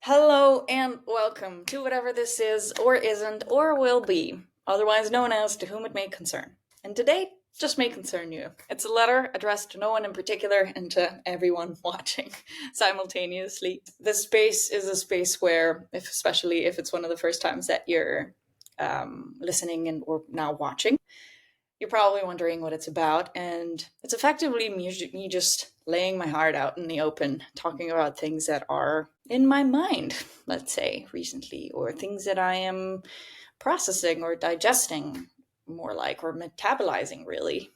Hello and welcome to whatever this is, or isn't, or will be, otherwise known as To Whom It May Concern. And today, just may concern you. It's a letter addressed to no one in particular and to everyone watching simultaneously. This space is a space where, especially if it's one of the first times that you're listening or now watching, you're probably wondering what it's about, and it's effectively me just laying my heart out in the open, talking about things that are in my mind, let's say, recently, or things that I am processing or digesting, more like, or metabolizing, really,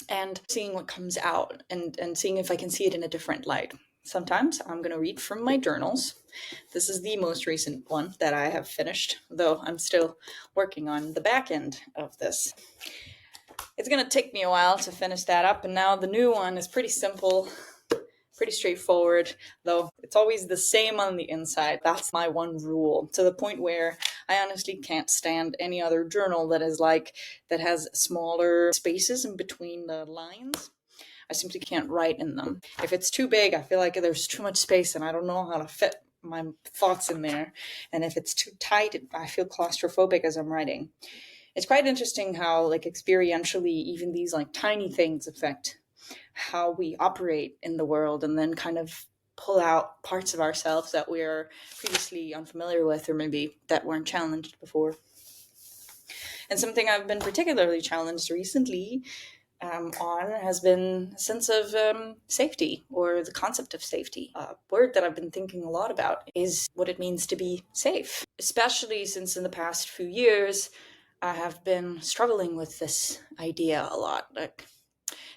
and seeing what comes out and seeing if I can see it in a different light. Sometimes I'm going to read from my journals. This is the most recent one that I have finished, though I'm still working on the back end of this. It's going to take me a while to finish that up, and now the new one is pretty simple, pretty straightforward, though it's always the same on the inside. That's my one rule, to the point where I honestly can't stand any other journal that has smaller spaces in between the lines. I simply can't write in them. If it's too big, I feel like there's too much space and I don't know how to fit my thoughts in there. And if it's too tight, I feel claustrophobic as I'm writing. It's quite interesting how, experientially, even these tiny things affect how we operate in the world, and then kind of pull out parts of ourselves that we're previously unfamiliar with, or maybe that weren't challenged before. And something I've been particularly challenged recently on has been a sense of safety, or the concept of safety. A word that I've been thinking a lot about is what it means to be safe, especially since in the past few years I have been struggling with this idea a lot. It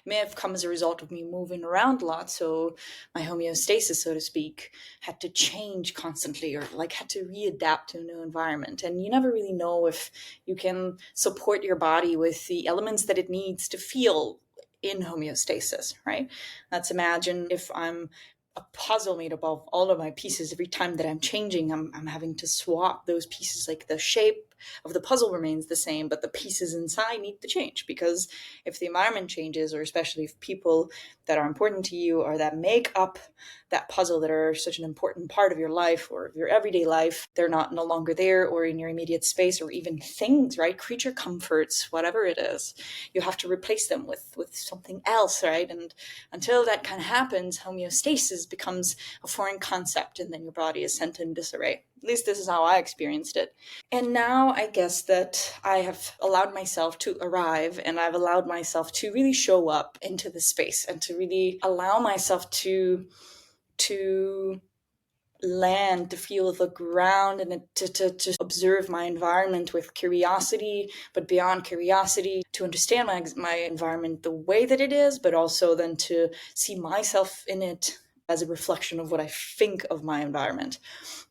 may have come as a result of me moving around a lot, so my homeostasis, so to speak, had to change constantly, or had to readapt to a new environment. And you never really know if you can support your body with the elements that it needs to feel in homeostasis, right? Let's imagine if I'm a puzzle made up of all of my pieces. Every time that I'm changing, I'm having to swap those pieces. The shape of the puzzle remains the same, but the pieces inside need to change, because if the environment changes, or especially if people that are important to you or that make up that puzzle, that are such an important part of your life or your everyday life, they're no longer there, or in your immediate space, or even things, right? Creature comforts, whatever it is, you have to replace them with something else, right? And until that kind of happens, homeostasis becomes a foreign concept, and then your body is sent in disarray. At least this is how I experienced it. And now I guess that I have allowed myself to arrive, and I've allowed myself to really show up into the space, and to really allow myself to land, to feel the ground, and to observe my environment with curiosity, but beyond curiosity, to understand my environment the way that it is, but also then to see myself in it as a reflection of what I think of my environment.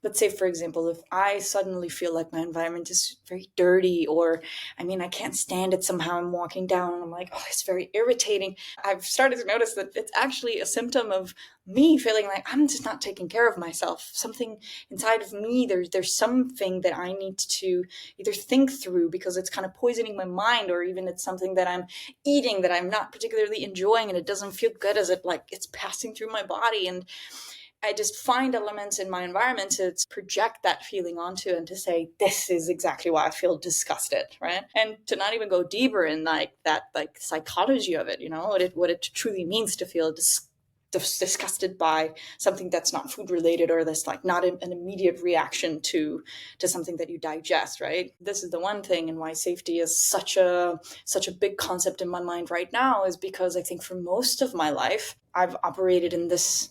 Let's say, for example, if I suddenly feel like my environment is very dirty, or, I can't stand it somehow, I'm walking down and I'm like, oh, it's very irritating. I've started to notice that it's actually a symptom of me feeling like I'm just not taking care of myself. Something inside of me, there's something that I need to either think through, because it's kind of poisoning my mind, or even it's something that I'm eating that I'm not particularly enjoying, and it doesn't feel good as it's passing through my body. And I just find elements in my environment to project that feeling onto, and to say, this is exactly why I feel disgusted, right? And to not even go deeper in that psychology of it, what it truly means to feel disgusted by something that's not food related, or that's not an immediate reaction to something that you digest, right? This is the one thing, and why safety is such a big concept in my mind right now, is because I think for most of my life I've operated in this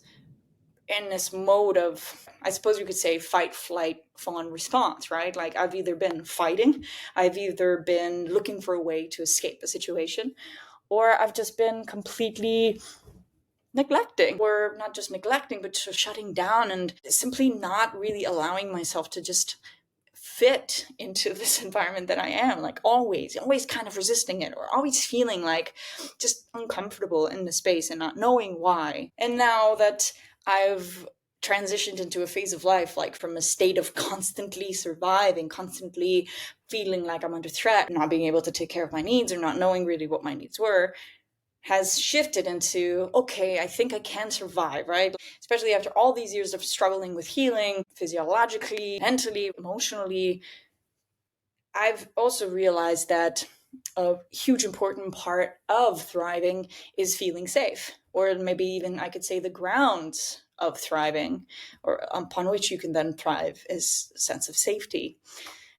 mode of, I suppose you could say, fight, flight, fawn response, right? I've either been fighting, I've either been looking for a way to escape the situation, or I've just been completely neglecting, or not just neglecting, but just shutting down, and simply not really allowing myself to just fit into this environment that I am, always kind of resisting it, or always feeling just uncomfortable in the space and not knowing why. And now that I've transitioned into a phase of life, from a state of constantly surviving, constantly feeling like I'm under threat, not being able to take care of my needs, or not knowing really what my needs were, has shifted into, okay, I think I can survive, right? Especially after all these years of struggling with healing, physiologically, mentally, emotionally, I've also realized that a huge important part of thriving is feeling safe, or maybe even I could say the grounds of thriving, or upon which you can then thrive, is a sense of safety.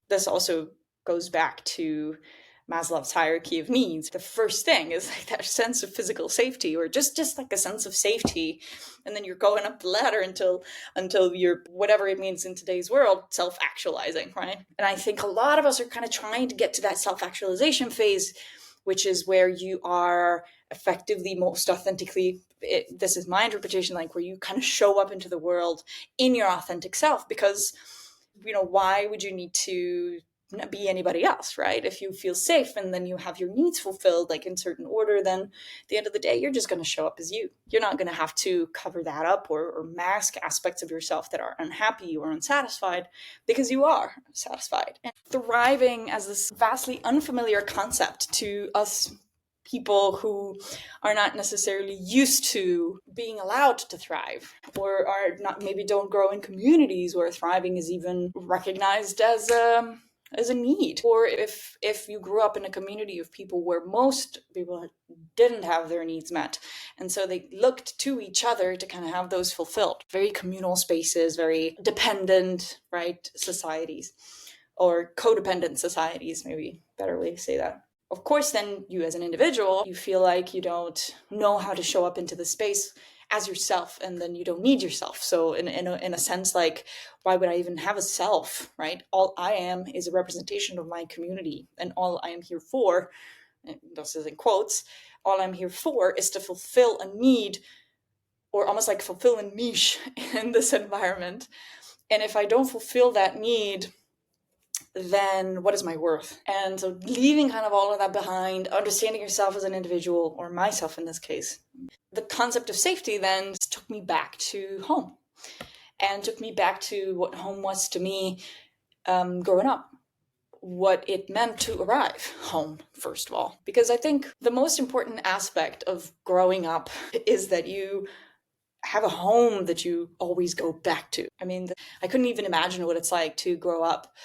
This also goes back to Maslow's hierarchy of needs. The first thing is like that sense of physical safety, or just like a sense of safety, and then you're going up the ladder until you're, whatever it means in today's world, self-actualizing, right? And I think a lot of us are kind of trying to get to that self-actualization phase, which is where you are effectively most authentically, this is my interpretation, like where you kind of show up into the world in your authentic self, because why would you need to be anybody else, right? If you feel safe and then you have your needs fulfilled, like in certain order, then at the end of the day, you're just going to show up as you. You're not going to have to cover that up or mask aspects of yourself that are unhappy or unsatisfied, because you are satisfied. And thriving as this vastly unfamiliar concept to us people who are not necessarily used to being allowed to thrive, or are not, maybe don't grow in communities where thriving is even recognized as a need. Or if you grew up in a community of people where most people didn't have their needs met, and so they looked to each other to kind of have those fulfilled. Very communal spaces, very dependent, right, societies, or codependent societies, maybe better way to say that. Of course, then you as an individual, you feel like you don't know how to show up into the space as yourself, and then you don't need yourself. So in a sense, like, why would I even have a self, right? All I am is a representation of my community, and all I am here for, and this is in quotes, all I'm here for is to fulfill a need, or almost like fulfill a niche in this environment. And if I don't fulfill that need, then what is my worth? And so leaving kind of all of that behind, understanding yourself as an individual, or myself in this case, the concept of safety then took me back to home, and took me back to what home was to me growing up, what it meant to arrive home, first of all. Because I think the most important aspect of growing up is that you have a home that you always go back to. I mean, I couldn't even imagine what it's like to grow up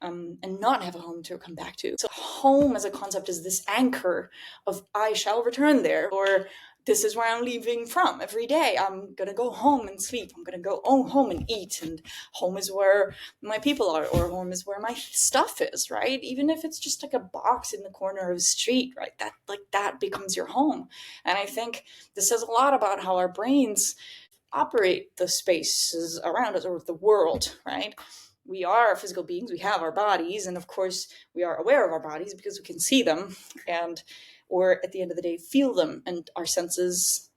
and not have a home to come back to. So home as a concept is this anchor of I shall return there, or this is where I'm leaving from every day. I'm gonna go home and sleep. I'm gonna go home and eat, and home is where my people are, or home is where my stuff is, right? Even if it's just like a box in the corner of the street, right? That becomes your home. And I think this says a lot about how our brains operate the spaces around us, or the world, right? We are physical beings, we have our bodies, and of course we are aware of our bodies because we can see them, and or at the end of the day feel them, and our senses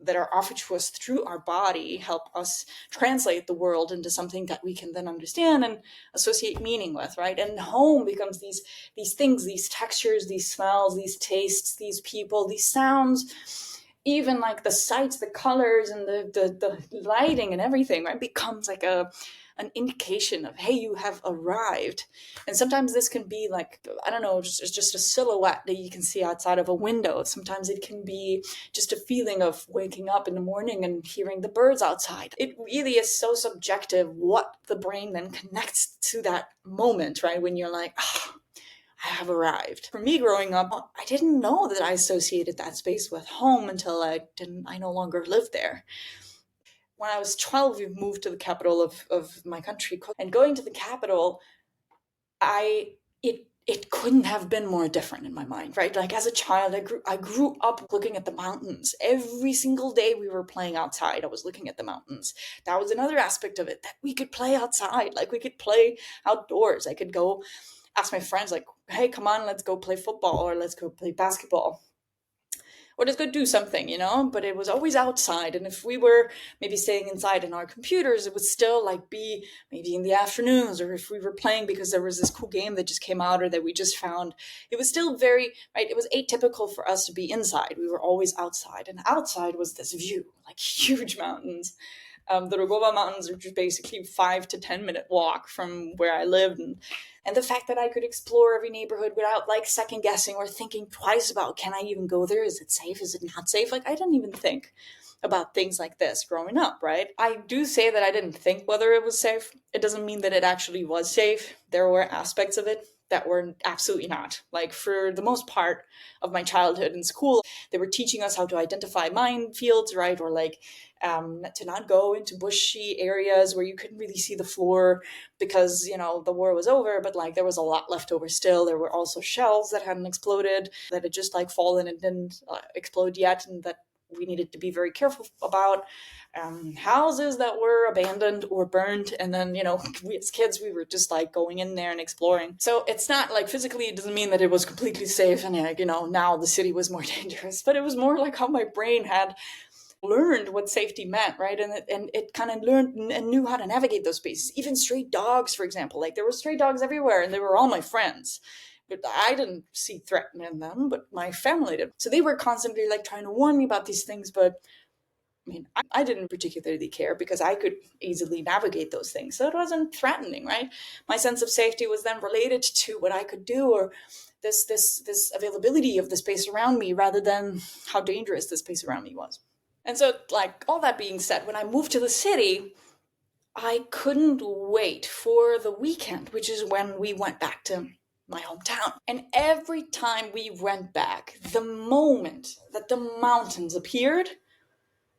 that are offered to us through our body help us translate the world into something that we can then understand and associate meaning with, right? And home becomes these things, these textures, these smells, these tastes, these people, these sounds, even like the sights, the colors, and the lighting and everything, right, becomes like an indication of, hey, you have arrived. And sometimes this can be like, I don't know, just a silhouette that you can see outside of a window. Sometimes it can be just a feeling of waking up in the morning and hearing the birds outside. It really is so subjective what the brain then connects to that moment, right, when you're like, oh, I have arrived. For me growing up, I didn't know that I associated that space with home until I no longer lived there. When I was 12, we moved to the capital of my country. And going to the capital, it couldn't have been more different in my mind, right? Like as a child, I grew up looking at the mountains. Every single day we were playing outside, I was looking at the mountains. That was another aspect of it, that we could play outside, like we could play outdoors. I could go ask my friends, like, hey, come on, let's go play football, or let's go play basketball, or let's go do something, but it was always outside. And if we were maybe staying inside in our computers, it would still like be maybe in the afternoons, or if we were playing because there was this cool game that just came out or that we just found, it was still very, right, it was atypical for us to be inside. We were always outside, and outside was this view, like huge mountains, The Rugova Mountains are just basically 5 to 10 minute walk from where I lived. And the fact that I could explore every neighborhood without like second guessing or thinking twice about, can I even go there? Is it safe? Is it not safe? Like I didn't even think about things like this growing up, right? I do say that I didn't think whether it was safe. It doesn't mean that it actually was safe. There were aspects of it that were absolutely not. Like for the most part of my childhood in school, they were teaching us how to identify minefields, right? Or like to not go into bushy areas where you couldn't really see the floor because, you know, the war was over, but like there was a lot left over still. There were also shells that hadn't exploded, that had just like fallen and didn't explode yet, and that we needed to be very careful about. Houses that were abandoned or burned, and then, you know, we as kids, we were just like going in there and exploring. So it's not like physically, it doesn't mean that it was completely safe and like, you know, now the city was more dangerous, but it was more like how my brain had learned what safety meant, right? And it kind of learned and knew how to navigate those spaces. Even stray dogs, for example, like there were stray dogs everywhere and they were all my friends. But I didn't see threat in them, but my family did. So they were constantly like trying to warn me about these things, but I mean, I didn't particularly care because I could easily navigate those things. So it wasn't threatening, right? My sense of safety was then related to what I could do, or this availability of the space around me, rather than how dangerous the space around me was. And so, like, all that being said, when I moved to the city, I couldn't wait for the weekend, which is when we went back to my hometown. And every time we went back, the moment that the mountains appeared,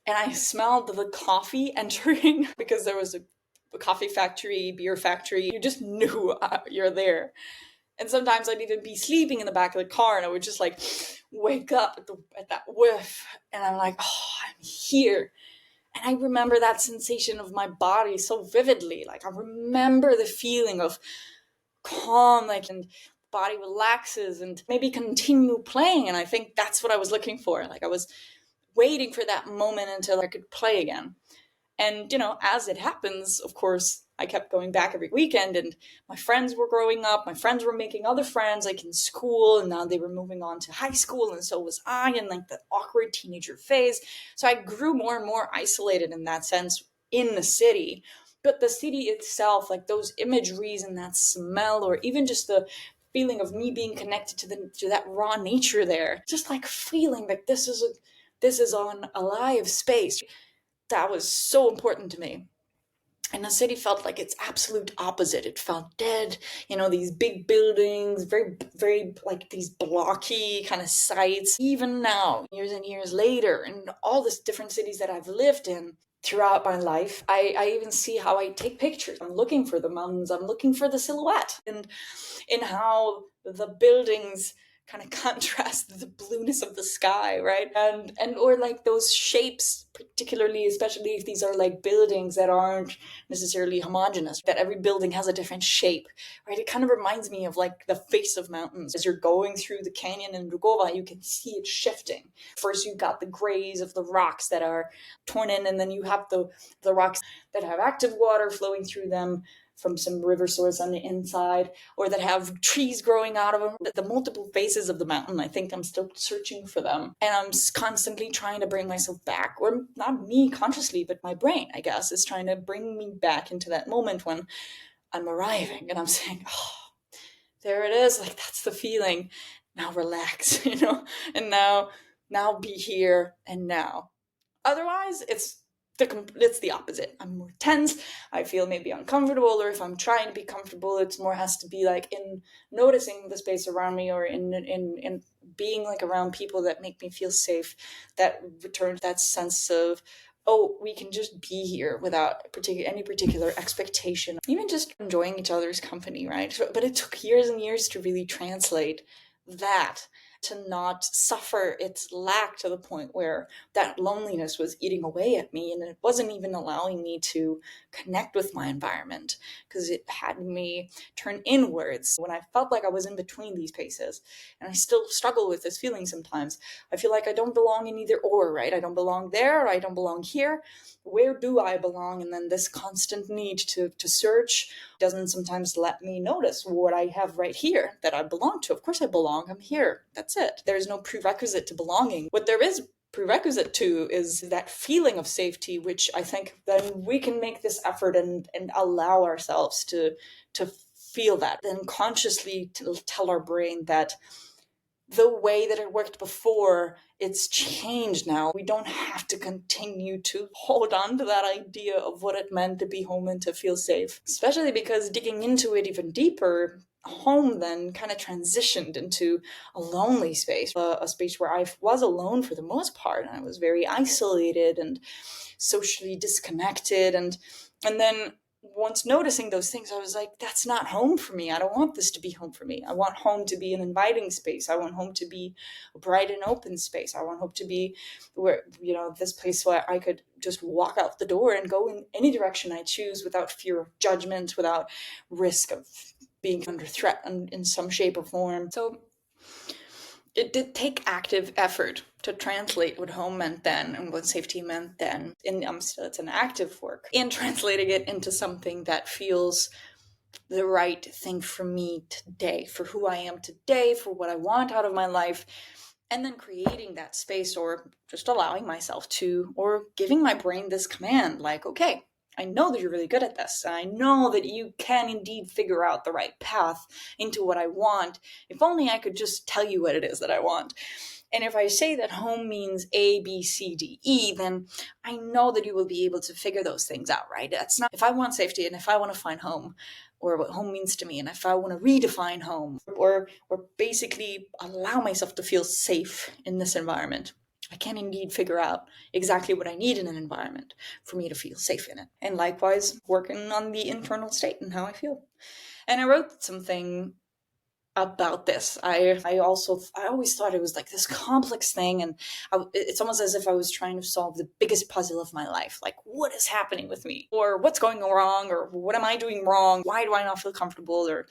and I smelled the coffee entering because there was a coffee factory, beer factory. You just knew you're there. And sometimes I'd even be sleeping in the back of the car and I would just like wake up at that whiff. And I'm like, oh, I'm here. And I remember that sensation of my body so vividly. Like I remember the feeling of calm, like, and body relaxes and maybe continue playing. And I think that's what I was looking for. Like I was waiting for that moment until I could play again. And, you know, as it happens, of course, I kept going back every weekend, and my friends were growing up. My friends were making other friends, like in school, and now they were moving on to high school, and so was I, in like the awkward teenager phase. So I grew more and more isolated in that sense in the city. But the city itself, like those imageries and that smell, or even just the feeling of me being connected to that raw nature there, just like feeling like this is on a live space. That was so important to me. And the city felt like its absolute opposite. It felt dead, you know, these big buildings, very, very like these blocky kind of sites. Even now, years and years later, in all the different cities that I've lived in throughout my life, I even see how I take pictures. I'm looking for the mountains, I'm looking for the silhouette, and in how the buildings kind of contrast the blueness of the sky, right? And or like those shapes, particularly, especially if these are like buildings that aren't necessarily homogeneous, that every building has a different shape, right? It kind of reminds me of like the face of mountains. As you're going through the canyon in Rugova, you can see it shifting. First, you've got the grays of the rocks that are torn in, and then you have the rocks that have active water flowing through them from some river source on the inside, or that have trees growing out of them. The multiple faces of the mountain, I think I'm still searching for them. And I'm constantly trying to bring myself back, or not me consciously, but my brain, I guess, is trying to bring me back into that moment when I'm arriving and I'm saying, oh, there it is. Like, that's the feeling. Now relax, you know, and now be here and now. Otherwise, it's the opposite. I'm more tense. I feel maybe uncomfortable, or if I'm trying to be comfortable, it's more has to be like in noticing the space around me, or in being like around people that make me feel safe, that return that sense of, oh, we can just be here without any particular expectation, even just enjoying each other's company, right? But it took years and years to really translate that, to not suffer its lack to the point where that loneliness was eating away at me, and it wasn't even allowing me to connect with my environment, because it had me turn inwards when I felt like I was in between these places. And I still struggle with this feeling sometimes. I feel like I don't belong in either or, right? I don't belong there, or I don't belong here. Where do I belong? And then this constant need to search doesn't sometimes let me notice what I have right here that I belong to. Of course I belong, I'm here. That's it. There's no prerequisite to belonging. What there is prerequisite to is that feeling of safety, which I think then we can make this effort and allow ourselves to feel that, then consciously to tell our brain that the way that it worked before, it's changed now. We don't have to continue to hold on to that idea of what it meant to be home and to feel safe. Especially because digging into it even deeper, home then kind of transitioned into a lonely space, a space where I was alone for the most part, and I was very isolated and socially disconnected. And then once noticing those things, I was like, that's not home for me. I don't want this to be home for me. I want home to be an inviting space. I want home to be a bright and open space. I want home to be where, this place where I could just walk out the door and go in any direction I choose without fear of judgment, without risk of being under threat in some shape or form. So it did take active effort to translate what home meant then and what safety meant then. And it's an active work in translating it into something that feels the right thing for me today, for who I am today, for what I want out of my life. And then creating that space, or just allowing myself to, or giving my brain this command, like, okay, I know that you're really good at this. I know that you can indeed figure out the right path into what I want. If only I could just tell you what it is that I want. And if I say that home means A, B, C, D, E, then I know that you will be able to figure those things out, right? That's not, if I want safety and if I want to find home, or what home means to me, and if I want to redefine home, or basically allow myself to feel safe in this environment, I can indeed figure out exactly what I need in an environment for me to feel safe in it. And likewise, working on the internal state and how I feel. And I wrote something about this. I always thought it was like this complex thing, and it's almost as if I was trying to solve the biggest puzzle of my life. Like, what is happening with me? Or what's going wrong? Or what am I doing wrong? Why do I not feel comfortable? Or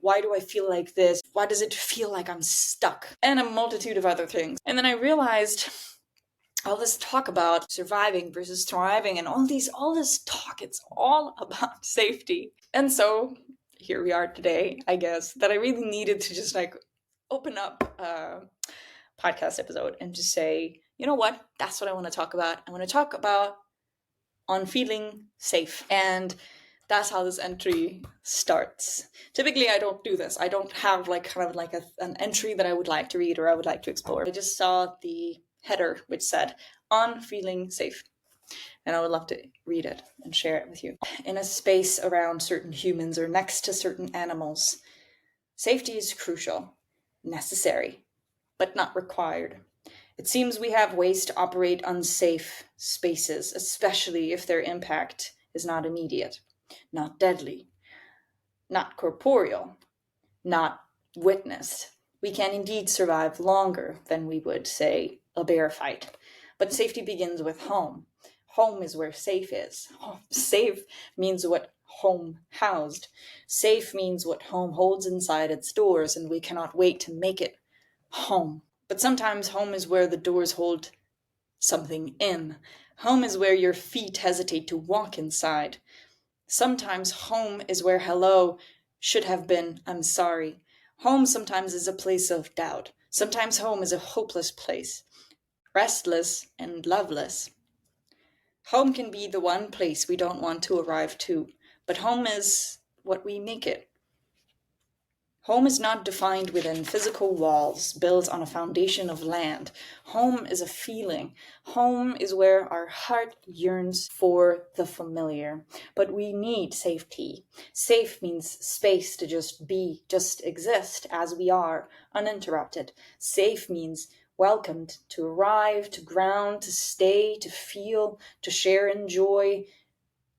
why do I feel like this? Why does it feel like I'm stuck? And a multitude of other things. And then I realized all this talk about surviving versus thriving and all this talk, it's all about safety. And so here we are today, I guess, that I really needed to just open up a podcast episode and just say, you know what? That's what I want to talk about. I want to talk about on feeling safe. And that's how this entry starts. Typically, I don't do this. I don't have an entry that I would like to read or I would like to explore. I just saw the header which said, on feeling safe. And I would love to read it and share it with you. In a space around certain humans or next to certain animals, safety is crucial, necessary, but not required. It seems we have ways to operate unsafe spaces, especially if their impact is not immediate, not deadly, not corporeal, not witnessed. We can indeed survive longer than we would, say, a bear fight. But safety begins with home. Home is where safe is. Safe means what home housed. Safe means what home holds inside its doors, and we cannot wait to make it home. But sometimes home is where the doors hold something in. Home is where your feet hesitate to walk inside. Sometimes home is where hello should have been I'm sorry. Home sometimes is a place of doubt. Sometimes home is a hopeless place, restless and loveless. Home can be the one place we don't want to arrive to, but home is what we make it. Home is not defined within physical walls built on a foundation of land. Home is a feeling. Home is where our heart yearns for the familiar. But we need safety. Safe means space to just be, just exist as we are, uninterrupted. Safe means welcomed, to arrive, to ground, to stay, to feel, to share in joy.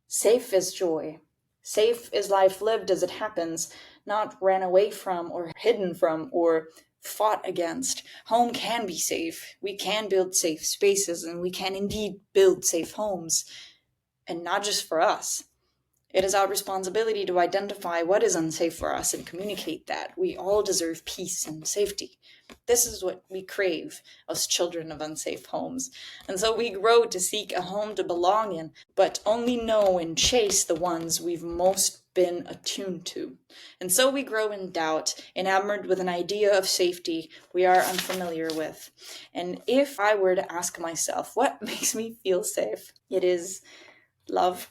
Safe is joy. Safe is life lived as it happens, not ran away from or hidden from or fought against. Home can be safe. We can build safe spaces, and we can indeed build safe homes. And not just for us. It is our responsibility to identify what is unsafe for us and communicate that. We all deserve peace and safety. This is what we crave, us children of unsafe homes. And so we grow to seek a home to belong in, but only know and chase the ones we've most been attuned to. And so we grow in doubt, enamored with an idea of safety we are unfamiliar with. And if I were to ask myself, what makes me feel safe? It is love.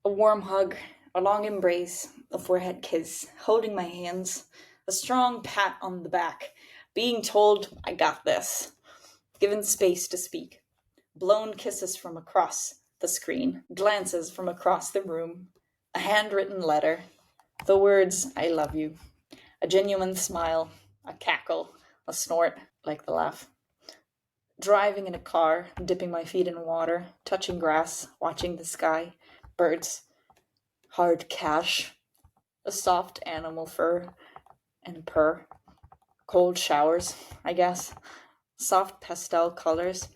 A warm hug, a long embrace, a forehead kiss, holding my hands, a strong pat on the back, being told I got this, given space to speak, blown kisses from across the screen, glances from across the room, a handwritten letter, the words I love you, a genuine smile, a cackle, a snort, like the laugh. Driving in a car, dipping my feet in water, touching grass, watching the sky, birds, hard cash, a soft animal fur and purr, cold showers, I guess, soft pastel colors,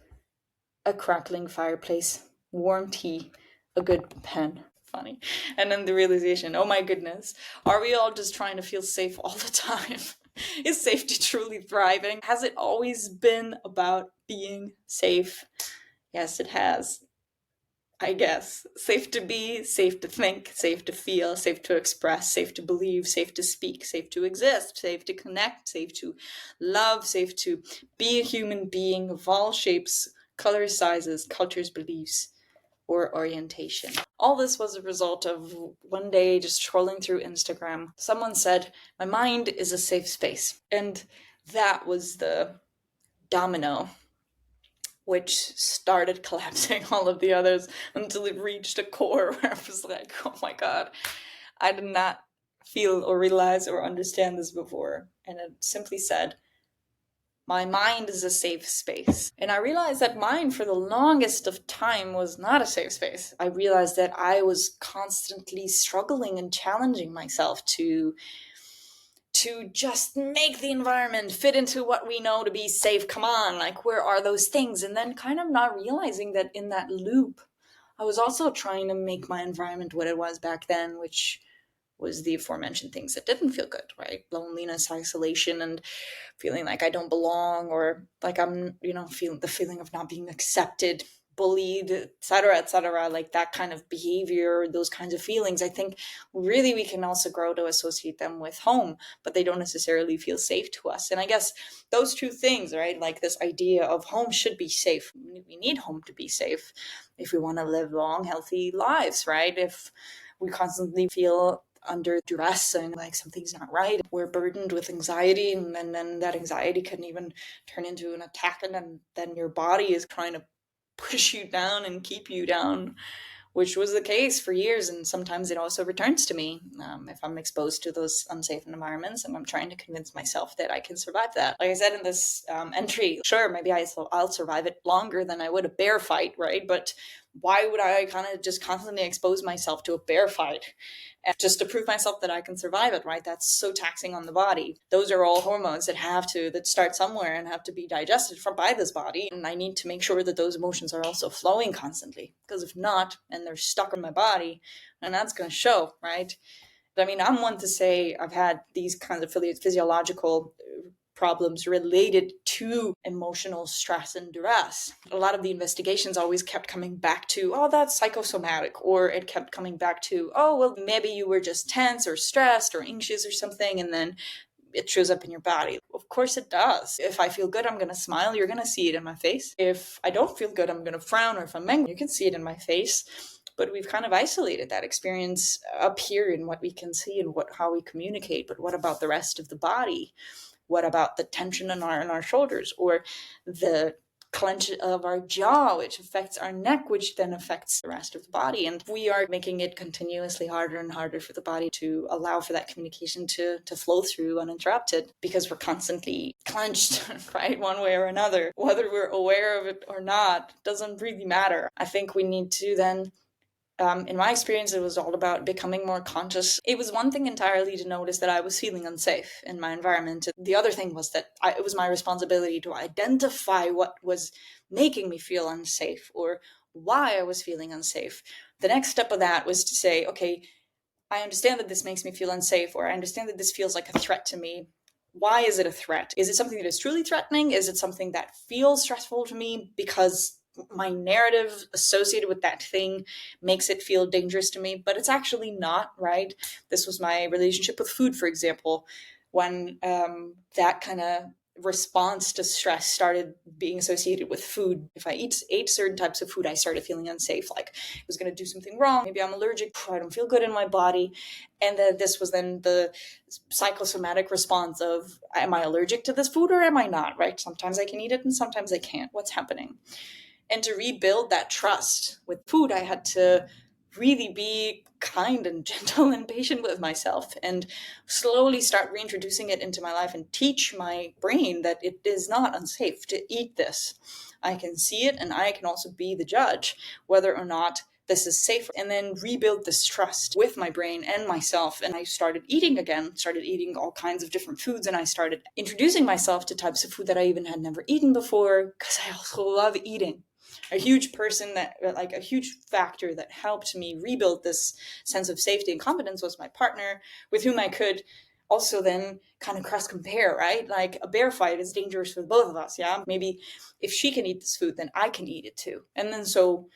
a crackling fireplace, warm tea, a good pen. Funny. And then the realization, oh my goodness, are we all just trying to feel safe all the time? Is safety truly thriving? Has it always been about being safe? Yes, it has. I guess. Safe to be, safe to think, safe to feel, safe to express, safe to believe, safe to speak, safe to exist, safe to connect, safe to love, safe to be a human being of all shapes, colors, sizes, cultures, beliefs, or orientation. All this was a result of one day just scrolling through Instagram. Someone said, my mind is a safe space. And that was the domino which started collapsing all of the others until it reached a core where I was like, oh my God, I did not feel or realize or understand this before. And it simply said, my mind is a safe space. And I realized that mine for the longest of time was not a safe space. I realized that I was constantly struggling and challenging myself to just make the environment fit into what we know to be safe. Come on, like, where are those things? And then kind of not realizing that in that loop, I was also trying to make my environment what it was back then, which was the aforementioned things that didn't feel good, right? Loneliness, isolation, and feeling like I don't belong, or like I'm, feeling the feeling of not being accepted, bullied, etc., like that kind of behavior, those kinds of feelings. I think really we can also grow to associate them with home, but they don't necessarily feel safe to us. And I guess those two things, right? Like this idea of home should be safe. We need home to be safe if we want to live long, healthy lives, right? If we constantly feel under duress and like something's not right, we're burdened with anxiety, and then that anxiety can even turn into an attack, and then your body is trying to push you down and keep you down, which was the case for years. And sometimes it also returns to me if I'm exposed to those unsafe environments, and I'm trying to convince myself that I can survive that. Like I said in this entry, sure, maybe I'll survive it longer than I would a bear fight, right? But why would I kind of just constantly expose myself to a bear fight just to prove myself that I can survive it, right? That's so taxing on the body. Those are all hormones that start somewhere and have to be digested by this body. And I need to make sure that those emotions are also flowing constantly, because if not, and they're stuck in my body, and that's going to show, right? I mean, I'm one to say I've had these kinds of physiological problems related to emotional stress and duress. A lot of the investigations always kept coming back to, oh, that's psychosomatic, or it kept coming back to, oh, well, maybe you were just tense or stressed or anxious or something, and then it shows up in your body. Of course it does. If I feel good, I'm going to smile. You're going to see it in my face. If I don't feel good, I'm going to frown, or if I'm angry, you can see it in my face. But we've kind of isolated that experience up here in what we can see and how we communicate. But what about the rest of the body? What about the tension in our shoulders, or the clench of our jaw, which affects our neck, which then affects the rest of the body? And we are making it continuously harder and harder for the body to allow for that communication to flow through uninterrupted, because we're constantly clenched, right? One way or another. Whether we're aware of it or not doesn't really matter. I think we need to then in my experience, it was all about becoming more conscious. It was one thing entirely to notice that I was feeling unsafe in my environment. The other thing was that it was my responsibility to identify what was making me feel unsafe, or why I was feeling unsafe. The next step of that was to say, okay, I understand that this makes me feel unsafe, or I understand that this feels like a threat to me. Why is it a threat? Is it something that is truly threatening? Is it something that feels stressful to me because my narrative associated with that thing makes it feel dangerous to me? But it's actually not, right? This was my relationship with food, for example, when that kind of response to stress started being associated with food. If I ate certain types of food, I started feeling unsafe, like it was going to do something wrong. Maybe I'm allergic. I don't feel good in my body. And then this was then the psychosomatic response of, am I allergic to this food or am I not, right? Sometimes I can eat it and sometimes I can't. What's happening? And to rebuild that trust with food, I had to really be kind and gentle and patient with myself and slowly start reintroducing it into my life and teach my brain that it is not unsafe to eat this. I can see it and I can also be the judge whether or not this is safe, and then rebuild this trust with my brain and myself. And I started eating again, started eating all kinds of different foods, and I started introducing myself to types of food that I even had never eaten before, because I also love eating. A huge factor that helped me rebuild this sense of safety and confidence was my partner, with whom I could also then kind of cross compare, right? Like a bear fight is dangerous for both of us. Yeah. Maybe if she can eat this food, then I can eat it too. And then so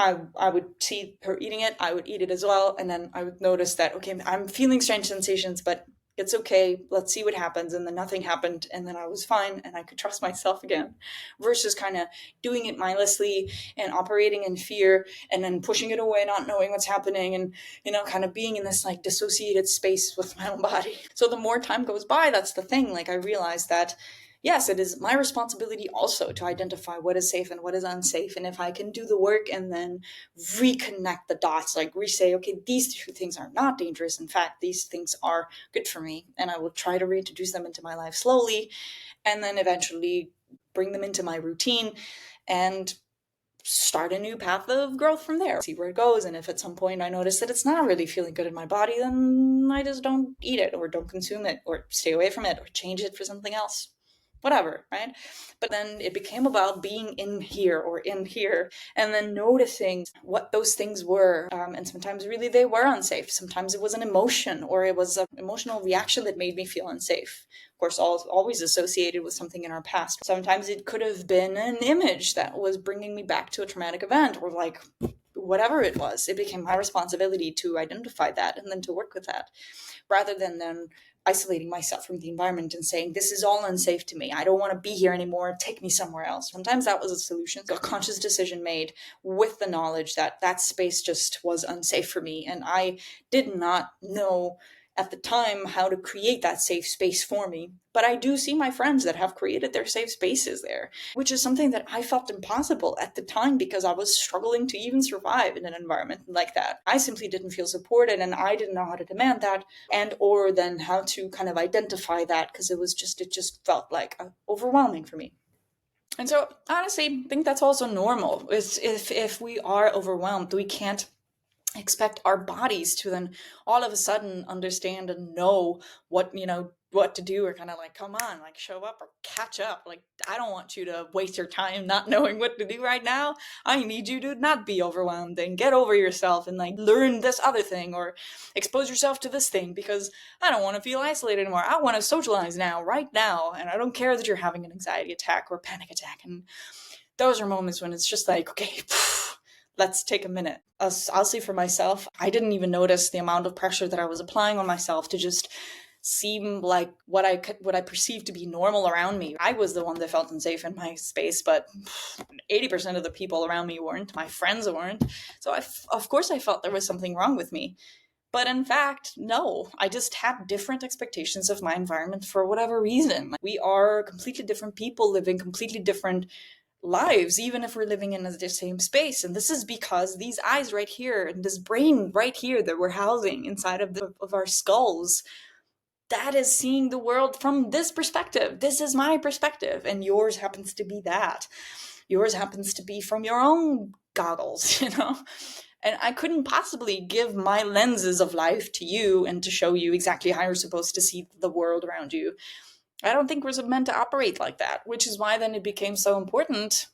I would see her eating it, I would eat it as well, and then I would notice that, okay, I'm feeling strange sensations, but it's okay, let's see what happens, and then nothing happened, and then I was fine, and I could trust myself again, versus kind of doing it mindlessly and operating in fear, and then pushing it away, not knowing what's happening, and, kind of being in this, like, dissociated space with my own body. So the more time goes by, that's the thing, like, I realized that yes, it is my responsibility also to identify what is safe and what is unsafe. And if I can do the work and then reconnect the dots, like say, okay, these two things are not dangerous. In fact, these things are good for me. And I will try to reintroduce them into my life slowly, and then eventually bring them into my routine and start a new path of growth from there. See where it goes. And if at some point I notice that it's not really feeling good in my body, then I just don't eat it or don't consume it or stay away from it or change it for something else. Whatever, right? But then it became about being in here and then noticing what those things were. And sometimes really they were unsafe. Sometimes it was an emotion or it was an emotional reaction that made me feel unsafe. Of course, always associated with something in our past. Sometimes it could have been an image that was bringing me back to a traumatic event, or like whatever it was. It became my responsibility to identify that and then to work with that, rather than isolating myself from the environment and saying, this is all unsafe to me, I don't want to be here anymore, take me somewhere else. Sometimes that was a solution, a conscious decision made with the knowledge that that space just was unsafe for me, and I did not know at the time how to create that safe space for me. But I do see my friends that have created their safe spaces there, which is something that I felt impossible at the time because I was struggling to even survive in an environment like that. I simply didn't feel supported, and I didn't know how to demand that, and or then how to kind of identify that, because it just felt like overwhelming for me. And so honestly, I think that's also normal. Is if we are overwhelmed, we can't expect our bodies to then all of a sudden understand and know what to do, or kind of like, come on, like show up or catch up. Like, I don't want you to waste your time not knowing what to do right now. I need you to not be overwhelmed and get over yourself and like learn this other thing or expose yourself to this thing, because I don't want to feel isolated anymore. I want to socialize now, right now, and I don't care that you're having an anxiety attack or panic attack. And those are moments when it's just like, okay, let's take a minute. I'll say for myself, I didn't even notice the amount of pressure that I was applying on myself to just seem like what I perceived to be normal around me. I was the one that felt unsafe in my space, but 80% of the people around me weren't. My friends weren't. So of course I felt there was something wrong with me. But in fact, no, I just had different expectations of my environment for whatever reason. We are completely different people living completely different lives, even if we're living in the same space. And this is because these eyes right here and this brain right here that we're housing inside of our skulls, that is seeing the world from this perspective. This is my perspective, and yours happens to be that. Yours happens to be from your own goggles, And I couldn't possibly give my lenses of life to you and to show you exactly how you're supposed to see the world around you. I don't think we're meant to operate like that, which is why then it became so important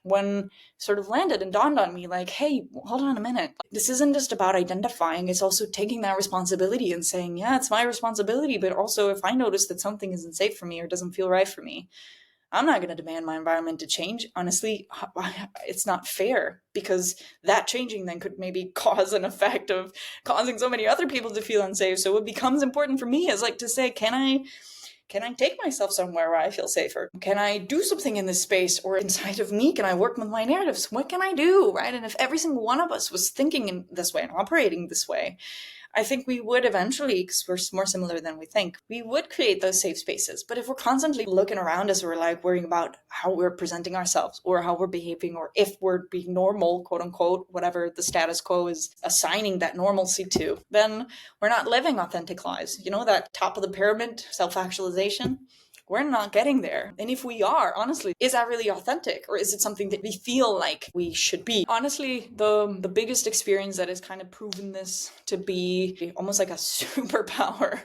when sort of landed and dawned on me, like, hey, hold on a minute. This isn't just about identifying, it's also taking that responsibility and saying, yeah, it's my responsibility, but also if I notice that something isn't safe for me or doesn't feel right for me, I'm not going to demand my environment to change. Honestly, it's not fair, because that changing then could maybe cause an effect of causing so many other people to feel unsafe. So what becomes important for me is like to say, can I take myself somewhere where I feel safer? Can I do something in this space or inside of me? Can I work with my narratives? What can I do, right? And if every single one of us was thinking in this way and operating this way, I think we would eventually, because we're more similar than we think, we would create those safe spaces. But if we're constantly looking around us, we're like worrying about how we're presenting ourselves or how we're behaving, or if we're being normal, quote unquote, whatever the status quo is assigning that normalcy to, then we're not living authentic lives. You know, that top of the pyramid, self-actualization, we're not getting there. And if we are, honestly, is that really authentic, or is it something that we feel like we should be? Honestly, the biggest experience that has kind of proven this to be almost like a superpower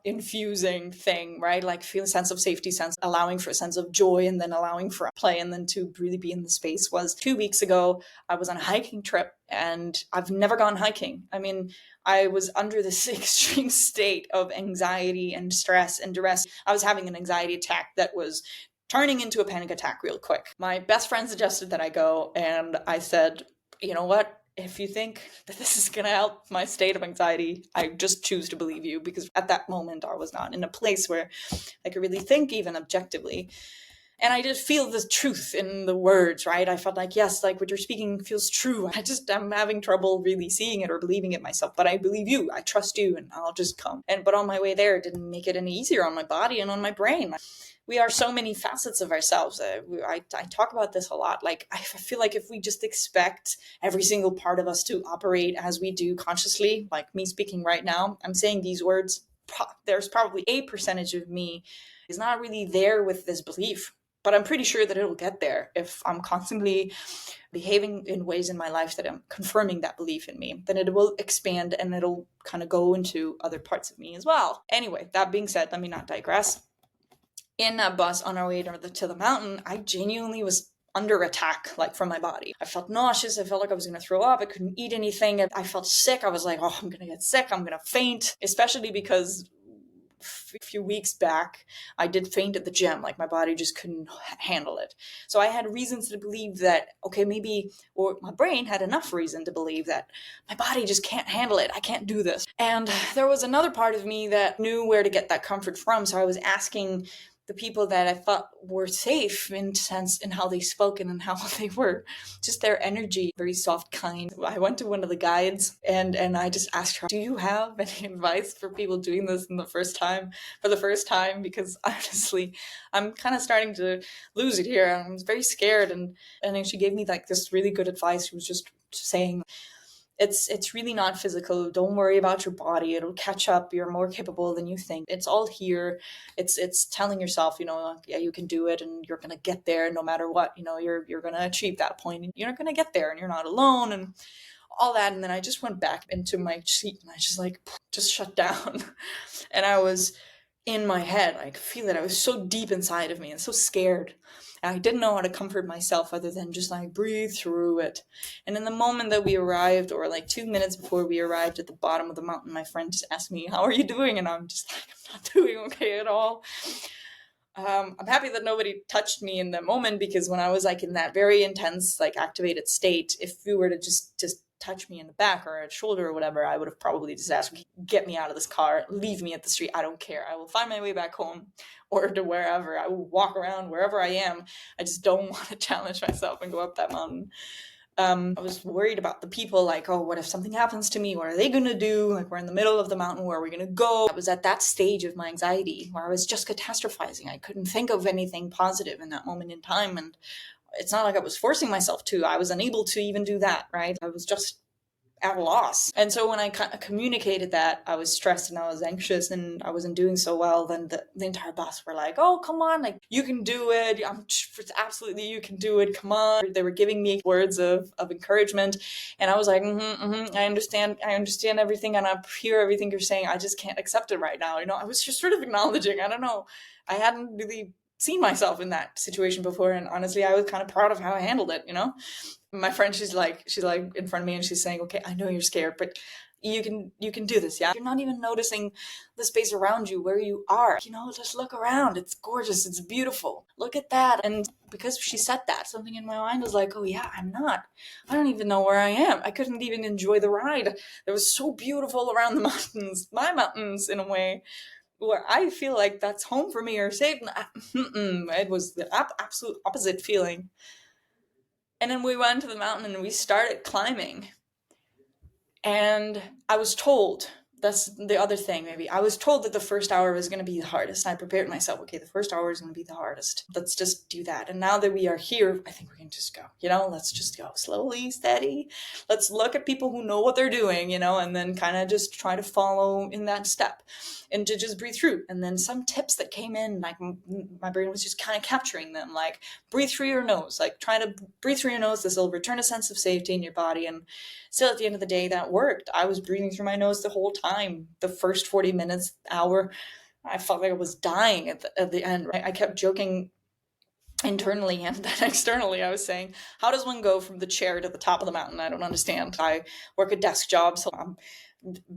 infusing thing, right? Like feel a sense of safety, sense allowing for a sense of joy, and then allowing for play, and then to really be in the space, was 2 weeks ago. I was on a hiking trip, and I've never gone hiking. I mean, I was under this extreme state of anxiety and stress and duress. I was having an anxiety attack that was turning into a panic attack real quick. My best friend suggested that I go, and I said, you know what? If you think that this is going to help my state of anxiety, I just choose to believe you, because at that moment I was not in a place where I could really think even objectively. And I did feel the truth in the words, right? I felt like, yes, like what you're speaking feels true. I'm having trouble really seeing it or believing it myself, but I believe you, I trust you, and I'll just come. But on my way there, it didn't make it any easier on my body and on my brain. We are so many facets of ourselves. I talk about this a lot. Like, I feel like if we just expect every single part of us to operate as we do consciously, like me speaking right now, I'm saying these words, there's probably a percentage of me is not really there with this belief. But I'm pretty sure that it'll get there if I'm constantly behaving in ways in my life that I'm confirming that belief in me. Then it will expand and it'll kind of go into other parts of me as well. Anyway, that being said, let me not digress. In that bus on our way to the mountain, I genuinely was under attack, like from my body. I felt nauseous. I felt like I was going to throw up. I couldn't eat anything. I felt sick. I was like, oh, I'm going to get sick. I'm going to faint, especially because a few weeks back, I did faint at the gym. Like my body just couldn't handle it. So I had reasons to believe that, okay, maybe, or my brain had enough reason to believe that my body just can't handle it. I can't do this. And there was another part of me that knew where to get that comfort from. So I was asking the people that I thought were safe in sense in how they spoke and in how they were, just their energy, very soft, kind. I went to one of the guides and I just asked her, do you have any advice for people doing this for the first time? Because honestly, I'm kind of starting to lose it here. I'm very scared. And then she gave me like this really good advice. She was just saying, it's really not physical. Don't worry about your body. It'll catch up. You're more capable than you think. It's all here. It's telling yourself, yeah, you can do it, and you're gonna get there no matter what. You're gonna achieve that point, and you're gonna get there, and you're not alone, and all that. And then I just went back into my seat, and I just shut down, and I was in my head. I could feel it. I was so deep inside of me and so scared. And I didn't know how to comfort myself other than just like breathe through it. And in the moment that we arrived, or like 2 minutes before we arrived at the bottom of the mountain, my friend just asked me, how are you doing? And I'm just like, I'm not doing okay at all. I'm happy that nobody touched me in that moment, because when I was like in that very intense, like activated state, if you were to just touch me in the back or a shoulder or whatever, I would have probably just asked, get me out of this car, leave me at the street. I don't care. I will find my way back home or to wherever. I will walk around wherever I am. I just don't want to challenge myself and go up that mountain. I was worried about the people, like, oh, what if something happens to me? What are they going to do? Like, we're in the middle of the mountain. Where are we going to go? I was at that stage of my anxiety where I was just catastrophizing. I couldn't think of anything positive in that moment in time. And it's not like I was forcing myself to. I was unable to even do that, right? I was just at a loss. And so when I communicated that I was stressed and I was anxious and I wasn't doing so well, then the entire bus were like, oh, come on, like, you can do it. Absolutely, you can do it. Come on. They were giving me words of encouragement. And I was like, I understand everything, and I hear everything you're saying. I just can't accept it right now. I was just sort of acknowledging. I don't know. I hadn't really seen myself in that situation before, and honestly, I was kind of proud of how I handled it. My friend, she's like in front of me, and she's saying, "Okay, I know you're scared, but you can do this. Yeah, you're not even noticing the space around you where you are. Just look around. It's gorgeous. It's beautiful. Look at that." And because she said that, something in my mind was like, "Oh yeah, I don't even know where I am. I couldn't even enjoy the ride. It was so beautiful around the mountains, my mountains, in a way where I feel like that's home for me or safe." It was the absolute opposite feeling. And then we went to the mountain and we started climbing. And I was told, that's the other thing, maybe. I was told that the first hour was going to be the hardest. I prepared myself, okay, the first hour is going to be the hardest. Let's just do that. And now that we are here, I think we can just go, let's just go slowly, steady. Let's look at people who know what they're doing, and then kind of just try to follow in that step and to just breathe through. And then some tips that came in, like my brain was just kind of capturing them, like breathe through your nose, like try to breathe through your nose. This will return a sense of safety in your body. And still, at the end of the day, that worked. I was breathing through my nose the whole time. The first 40 minutes, hour, I felt like I was dying at the end. I kept joking internally and then externally. I was saying, how does one go from the chair to the top of the mountain? I don't understand. I work a desk job, so I'm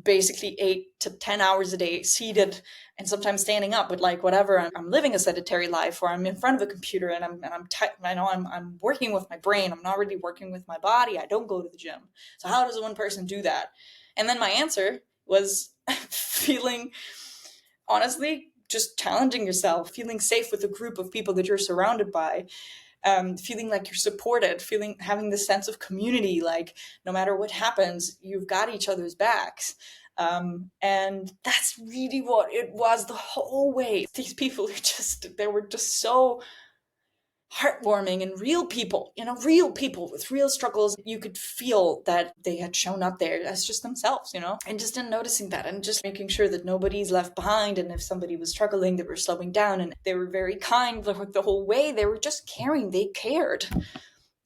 basically 8 to 10 hours a day seated and sometimes standing up, but like whatever, I'm living a sedentary life, or I'm in front of a computer and I'm working with my brain. I'm not really working with my body. I don't go to the gym. So how does one person do that? And then my answer was feeling, honestly, just challenging yourself, feeling safe with a group of people that you're surrounded by, feeling like you're supported, having this sense of community, like no matter what happens, you've got each other's backs. And that's really what it was the whole way. These people they were just so heartwarming and real people with real struggles. You could feel that they had shown up there as just themselves, and just in noticing that and just making sure that nobody's left behind. And if somebody was struggling, they were slowing down, and they were very kind the whole way. They were just caring. They cared.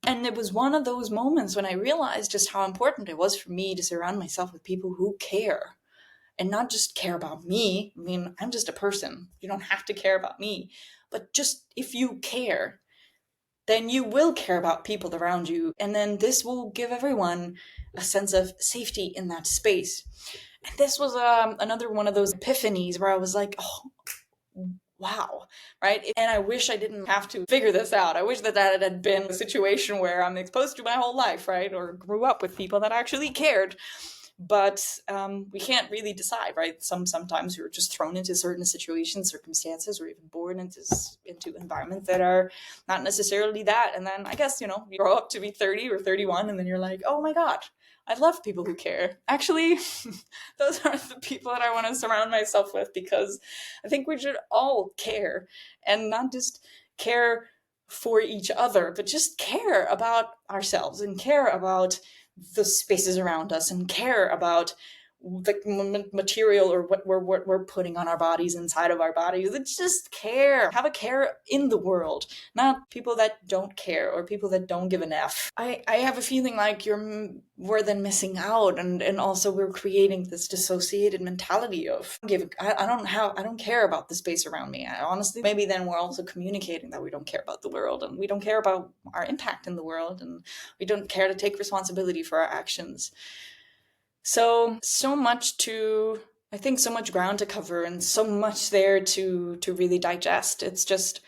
And it was one of those moments when I realized just how important it was for me to surround myself with people who care. And not just care about me. I mean, I'm just a person. You don't have to care about me. But just if you care, then you will care about people around you. And then this will give everyone a sense of safety in that space. And this was another one of those epiphanies where I was like, oh, wow, right? And I wish I didn't have to figure this out. I wish that had been a situation where I'm exposed to my whole life, right? Or grew up with people that actually cared. But we can't really decide, right? Sometimes you're just thrown into certain situations, circumstances, or even born into environments that are not necessarily that. And then I guess, you grow up to be 30 or 31, and then you're like, oh my God, I love people who care. Actually, those are the people that I want to surround myself with, because I think we should all care, and not just care for each other, but just care about ourselves and care about the spaces around us and care about the material or what we're putting on our bodies, inside of our bodies. It's just care. Have a care in the world, not people that don't care or people that don't give an F. I have a feeling like we're then missing out, and also we're creating this dissociated mentality of I don't care about the space around me. Honestly, maybe then we're also communicating that we don't care about the world, and we don't care about our impact in the world, and we don't care to take responsibility for our actions. So much I think so much ground to cover, and so much there to really digest. It's just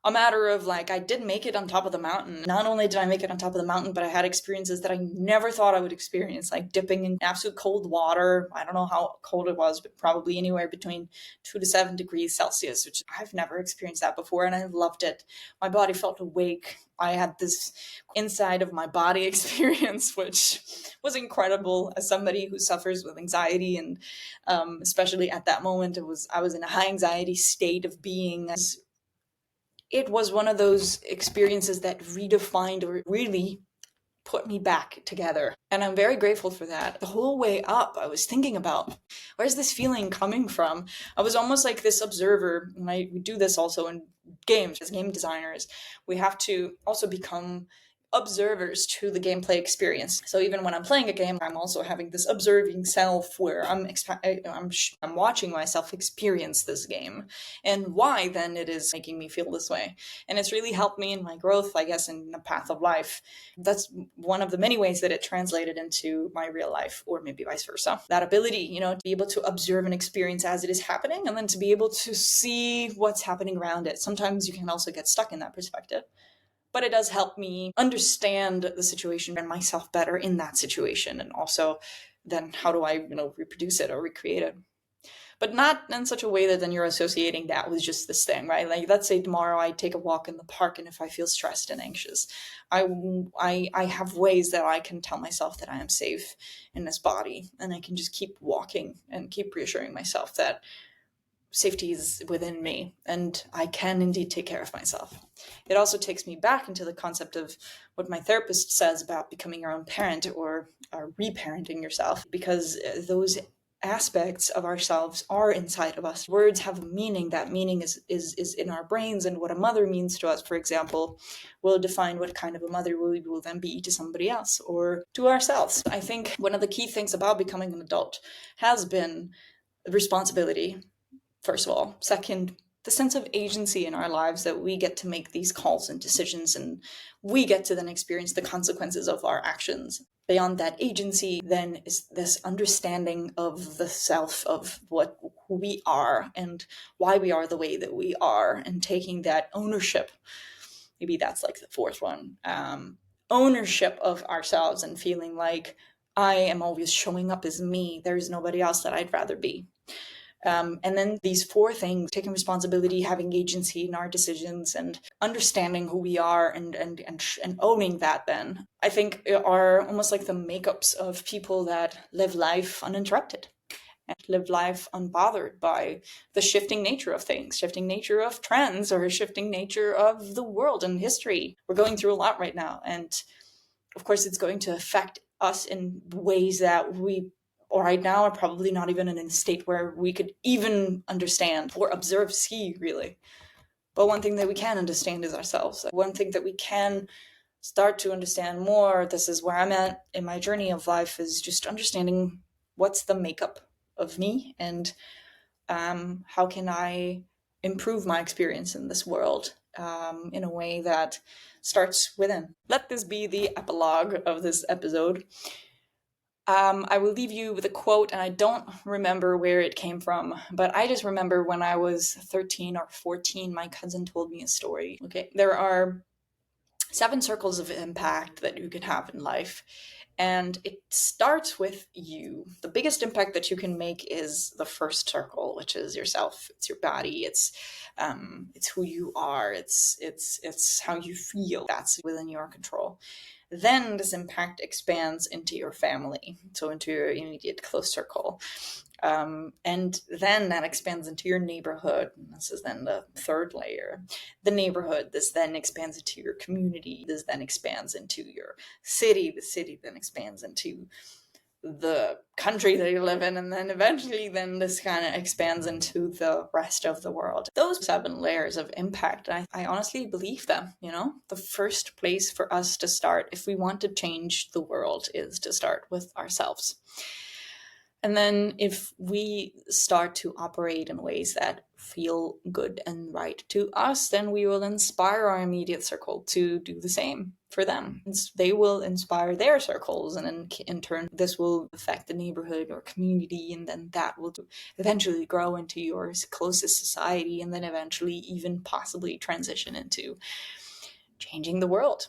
a matter of like, I did make it on top of the mountain. Not only did I make it on top of the mountain, but I had experiences that I never thought I would experience, like dipping in absolute cold water. I don't know how cold it was, but probably anywhere between 2 to 7 degrees Celsius, which I've never experienced that before, and I loved it. My body felt awake. I had this inside of my body experience, which was incredible as somebody who suffers with anxiety. And especially at that moment, I was in a high anxiety state of being. It was one of those experiences that redefined or really put me back together. And I'm very grateful for that. The whole way up, I was thinking about, where's this feeling coming from? I was almost like this observer, and we do this also in games as game designers. We have to also become observers to the gameplay experience. So even when I'm playing a game, I'm also having this observing self where I'm watching myself experience this game and why then it is making me feel this way. And it's really helped me in my growth, I guess, in the path of life. That's one of the many ways that it translated into my real life, or maybe vice versa. That ability, to be able to observe an experience as it is happening, and then to be able to see what's happening around it. Sometimes you can also get stuck in that perspective. But it does help me understand the situation and myself better in that situation. And also then how do I, reproduce it or recreate it? But not in such a way that then you're associating that with just this thing, right? Like, let's say tomorrow I take a walk in the park, and if I feel stressed and anxious, I have ways that I can tell myself that I am safe in this body, and I can just keep walking and keep reassuring myself that safety is within me and I can indeed take care of myself. It also takes me back into the concept of what my therapist says about becoming your own parent or reparenting yourself, because those aspects of ourselves are inside of us. Words have a meaning. That meaning is in our brains, and what a mother means to us, for example, will define what kind of a mother we will then be to somebody else or to ourselves. I think one of the key things about becoming an adult has been responsibility. First of all. Second, the sense of agency in our lives, that we get to make these calls and decisions, and we get to then experience the consequences of our actions. Beyond that agency, then, is this understanding of the self, of who we are and why we are the way that we are, and taking that ownership. Maybe that's like the fourth one. Ownership of ourselves and feeling like I am always showing up as me. There's nobody else that I'd rather be. And then these four things: taking responsibility, having agency in our decisions, and understanding who we are and owning that, then, I think, are almost like the makeups of people that live life uninterrupted and live life unbothered by the shifting nature of things, shifting nature of trends, or shifting nature of the world and history. We're going through a lot right now, and of course it's going to affect us in ways that we right now are probably not even in a state where we could even understand or observe, see, really. But one thing that we can understand is ourselves. One thing that we can start to understand more, this is where I'm at in my journey of life, is just understanding what's the makeup of me, and how can I improve my experience in this world in a way that starts within. Let this be the epilogue of this episode. I will leave you with a quote, and I don't remember where it came from, but I just remember when I was 13 or 14, my cousin told me a story. Okay, there are 7 circles of impact that you can have in life, and it starts with you. The biggest impact that you can make is the first circle, which is yourself. It's your body. It's who you are. It's how you feel. That's within your control. Then this impact expands into your family, so into your immediate close circle. And then that expands into your neighborhood. This is then the third layer. The neighborhood, this then expands into your community. This then expands into your city. The city then expands into the country that you live in, and then eventually then this kind of expands into the rest of the world. Those 7 layers of impact, I honestly believe them. The first place for us to start, if we want to change the world, is to start with ourselves. And then if we start to operate in ways that feel good and right to us, then we will inspire our immediate circle to do the same for them. They will inspire their circles, and in turn, this will affect the neighborhood or community, and then that will eventually grow into your closest society, and then eventually even possibly transition into changing the world.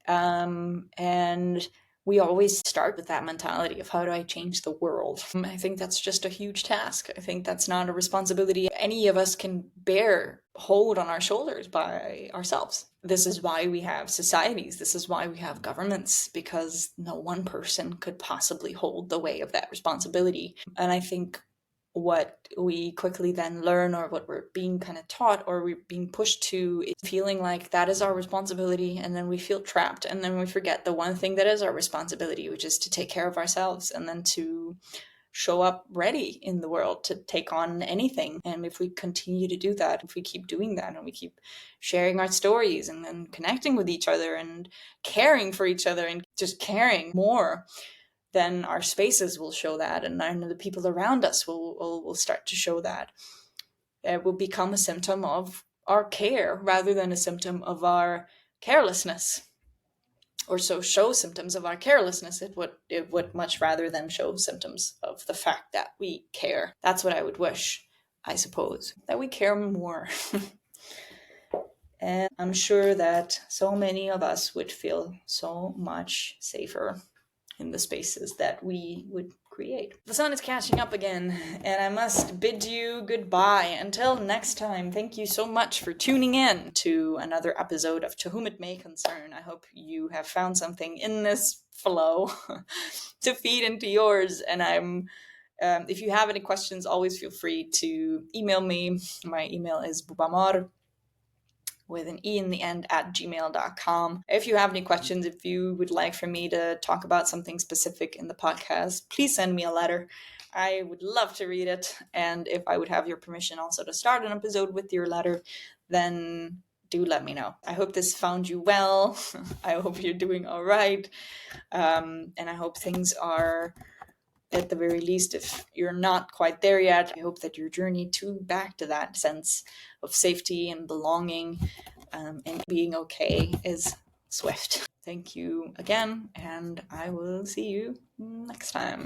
And we always start with that mentality of, how do I change the world? I think that's just a huge task. I think that's not a responsibility any of us can hold on our shoulders by ourselves. This is why we have societies. This is why we have governments, because no one person could possibly hold the weight of that responsibility. And I think what we quickly then learn, or what we're being kind of taught, or we're being pushed to, is feeling like that is our responsibility, and then we feel trapped, and then we forget the one thing that is our responsibility, which is to take care of ourselves, and then to show up ready in the world to take on anything. And if we continue to do that, if we keep doing that and we keep sharing our stories and then connecting with each other and caring for each other and just caring more, then our spaces will show that, and then the people around us will start to show that. It will become a symptom of our care rather than a symptom of our carelessness. Or so show symptoms of our carelessness, it would much rather than show symptoms of the fact that we care. That's what I would wish, I suppose, that we care more. And I'm sure that so many of us would feel so much safer in the spaces that we would create. The sun is catching up again, and I must bid you goodbye. Until next time, thank you so much for tuning in to another episode of To Whom It May Concern. I hope you have found something in this flow to feed into yours, and if you have any questions, always feel free to email me. My email is bubamor with an E in the end at gmail.com. If you have any questions, if you would like for me to talk about something specific in the podcast, please send me a letter. I would love to read it. And if I would have your permission also to start an episode with your letter, then do let me know. I hope this found you well. I hope you're doing all right. And I hope things are, at the very least, if you're not quite there yet, I hope that your journey back to that sense of safety and belonging and being okay is swift. Thank you again, and I will see you next time.